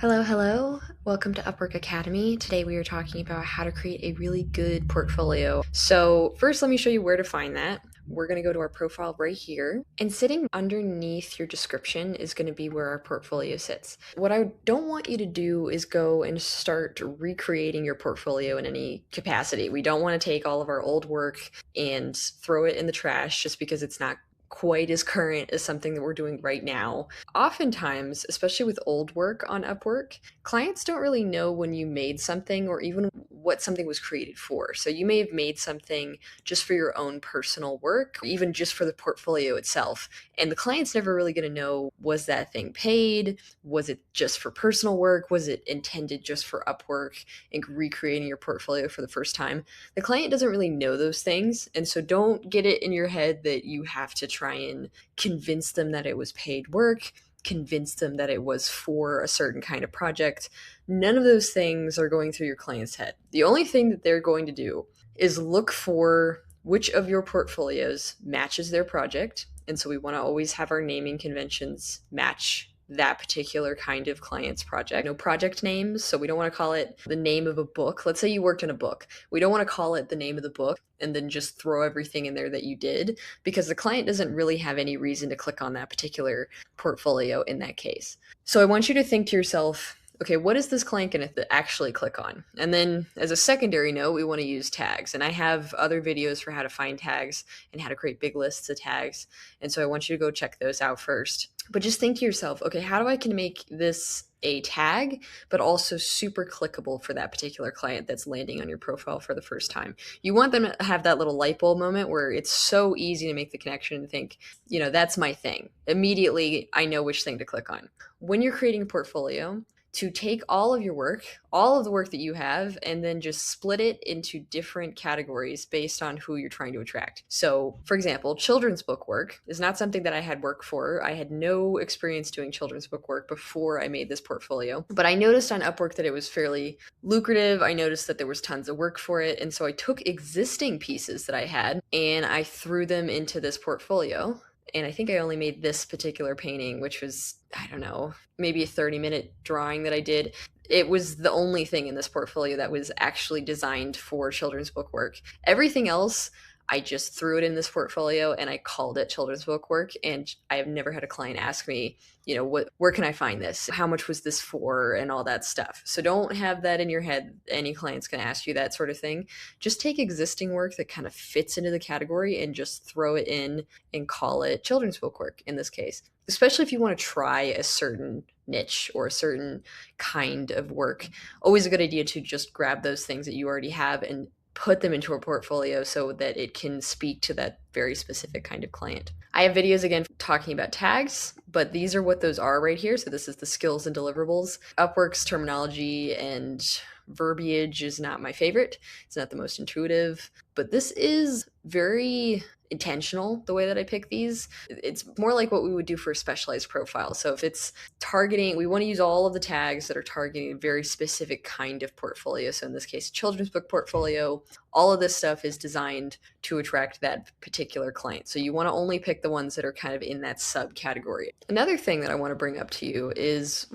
Hello, hello. Welcome to Upwork Academy. Today we are talking about how to create a really good portfolio. So, first, let me show you where to find that. We're going to go to our profile right here, and sitting underneath your description is going to be where our portfolio sits. What I don't want you to do is go and start recreating your portfolio in any capacity. We don't want to take all of our old work and throw it in the trash just because it's not quite as current as something that we're doing right now. Oftentimes, especially with old work on Upwork, clients don't really know when you made something or even what something was created for. So you may have made something just for your own personal work, or even just for the portfolio itself. And the client's never really going to know, was that thing paid? Was it just for personal work? Was it intended just for Upwork and recreating your portfolio for the first time? The client doesn't really know those things. And so don't get it in your head that you have to try and convince them that it was paid work, convince them that it was for a certain kind of project. None of those things are going through your client's head. The only thing that they're going to do is look for which of your portfolios matches their project. And so we want to always have our naming conventions match that particular kind of client's project. No project names, so we don't want to call it the name of a book. Let's say you worked in a book. We don't want to call it the name of the book and then just throw everything in there that you did, because the client doesn't really have any reason to click on that particular portfolio in that case. So I want you to think to yourself, okay, what is this client going to actually click on? And then as a secondary note, we want to use tags. And I have other videos for how to find tags and how to create big lists of tags. And so I want you to go check those out first. But just think to yourself, okay, how do I can make this a tag, but also super clickable for that particular client that's landing on your profile for the first time? You want them to have that little light bulb moment where it's so easy to make the connection and think, that's my thing. Immediately, I know which thing to click on. When you're creating a portfolio, to take all of your work, all of the work that you have, and then just split it into different categories based on who you're trying to attract. So, for example, children's book work is not something that I had work for. I had no experience doing children's book work before I made this portfolio. But I noticed on Upwork that it was fairly lucrative. I noticed that there was tons of work for it. And so I took existing pieces that I had and I threw them into this portfolio. And I think I only made this particular painting, which was, I don't know, maybe a 30-minute drawing that I did. It was the only thing in this portfolio that was actually designed for children's book work. Everything else, I just threw it in this portfolio and I called it children's book work. And I have never had a client ask me, where can I find this? How much was this for? And all that stuff. So don't have that in your head. Any client's going to ask you that sort of thing. Just take existing work that kind of fits into the category and just throw it in and call it children's book work in this case. Especially if you want to try a certain niche or a certain kind of work. Always a good idea to just grab those things that you already have and put them into a portfolio so that it can speak to that very specific kind of client. I have videos again talking about tags, but these are what those are right here. So this is the skills and deliverables. Upwork's terminology and verbiage is not my favorite. It's not the most intuitive, but this is very intentional the way that I pick these. It's more like what we would do for a specialized profile. So if it's targeting, we want to use all of the tags that are targeting a very specific kind of portfolio. So in this case, children's book portfolio, all of this stuff is designed to attract that particular client. So you want to only pick the ones that are kind of in that subcategory. Another thing that I want to bring up to you is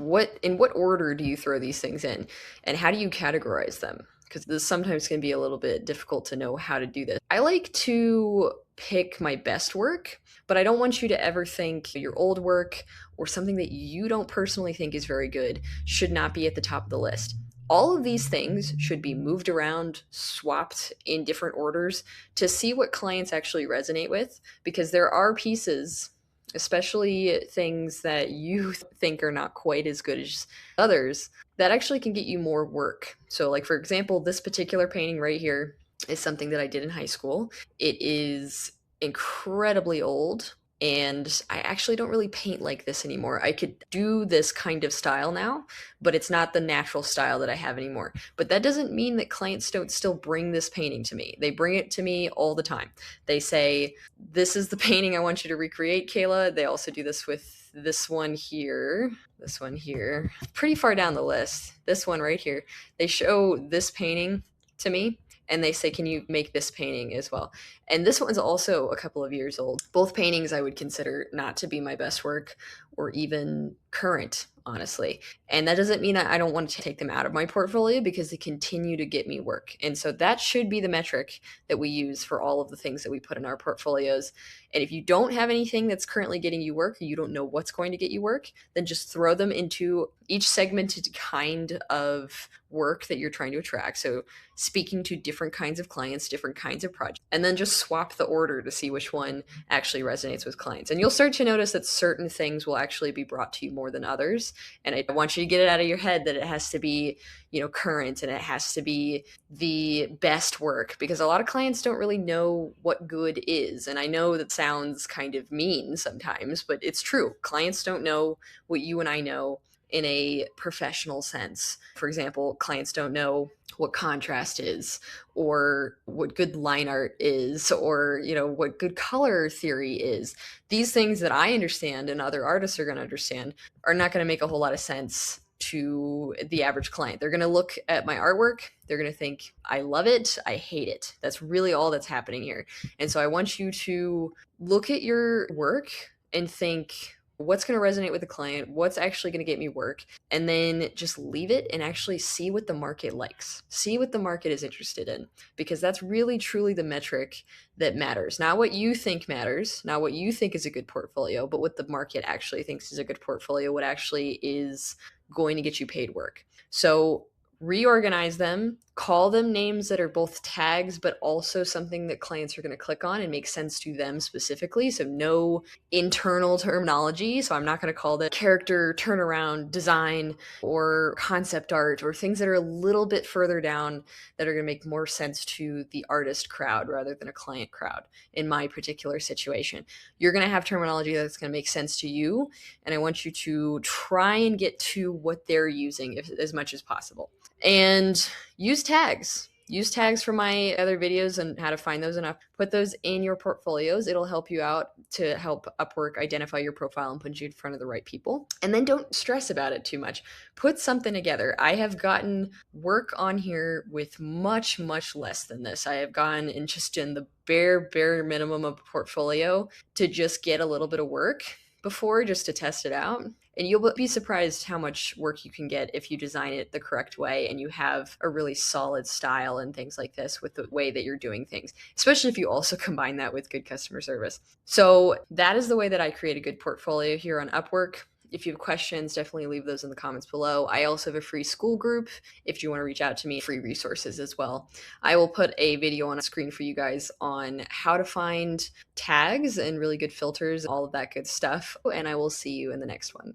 in what order do you throw these things in and how do you categorize them? Because this sometimes can be a little bit difficult to know how to do this. I like to pick my best work, but I don't want you to ever think your old work or something that you don't personally think is very good should not be at the top of the list. All of these things should be moved around, swapped in different orders to see what clients actually resonate with, because there are pieces, especially things that you think are not quite as good as others, that actually can get you more work. So like, for example, this particular painting right here is something that I did in high school. It is incredibly old, and I actually don't really paint like this anymore. I could do this kind of style now, but it's not the natural style that I have anymore. But that doesn't mean that clients don't still bring this painting to me. They bring it to me all the time. They say, this is the painting I want you to recreate, Kayla. They also do this with this one here, pretty far down the list. This one right here. They show this painting to me and they say, can you make this painting as well? And this one's also a couple of years old. Both paintings I would consider not to be my best work. or even current, honestly. And that doesn't mean I don't want to take them out of my portfolio, because they continue to get me work. And so that should be the metric that we use for all of the things that we put in our portfolios. And if you don't have anything that's currently getting you work, or you don't know what's going to get you work, then just throw them into each segmented kind of work that you're trying to attract. So speaking to different kinds of clients, different kinds of projects, and then just swap the order to see which one actually resonates with clients. And you'll start to notice that certain things will actually be brought to you more than others. And I want you to get it out of your head that it has to be, current, and it has to be the best work, because a lot of clients don't really know what good is. And I know that sounds kind of mean sometimes, but it's true. Clients don't know what you and I know in a professional sense. For example, clients don't know what contrast is, or what good line art is, or what good color theory is. These things that I understand and other artists are going to understand are not going to make a whole lot of sense to the average client. They're going to look at my artwork, they're going to think, I love it, I hate it. That's really all that's happening here. And so I want you to look at your work and think, what's going to resonate with the client, what's actually going to get me work, and then just leave it and actually see what the market likes, see what the market is interested in, because that's really truly the metric that matters. Not what you think matters, not what you think is a good portfolio, but what the market actually thinks is a good portfolio, what actually is going to get you paid work. So reorganize them, call them names that are both tags, but also something that clients are going to click on and make sense to them specifically. So no internal terminology. So I'm not going to call the character turnaround design or concept art, or things that are a little bit further down that are going to make more sense to the artist crowd rather than a client crowd in my particular situation. You're going to have terminology that's going to make sense to you. And I want you to try and get to what they're using as much as possible. And use tags. Use tags from my other videos on how to find those, and put those in your portfolios. It'll help you out to help Upwork identify your profile and put you in front of the right people. And then don't stress about it too much. Put something together. I have gotten work on here with much, much less than this. I have gone in just in the bare minimum of a portfolio to just get a little bit of work before, just to test it out. And you'll be surprised how much work you can get if you design it the correct way and you have a really solid style and things like this with the way that you're doing things, especially if you also combine that with good customer service. So that is the way that I create a good portfolio here on Upwork. If you have questions, definitely leave those in the comments below. I also have a free school group if you want to reach out to me, free resources as well. I will put a video on a screen for you guys on how to find tags and really good filters, all of that good stuff. And I will see you in the next one.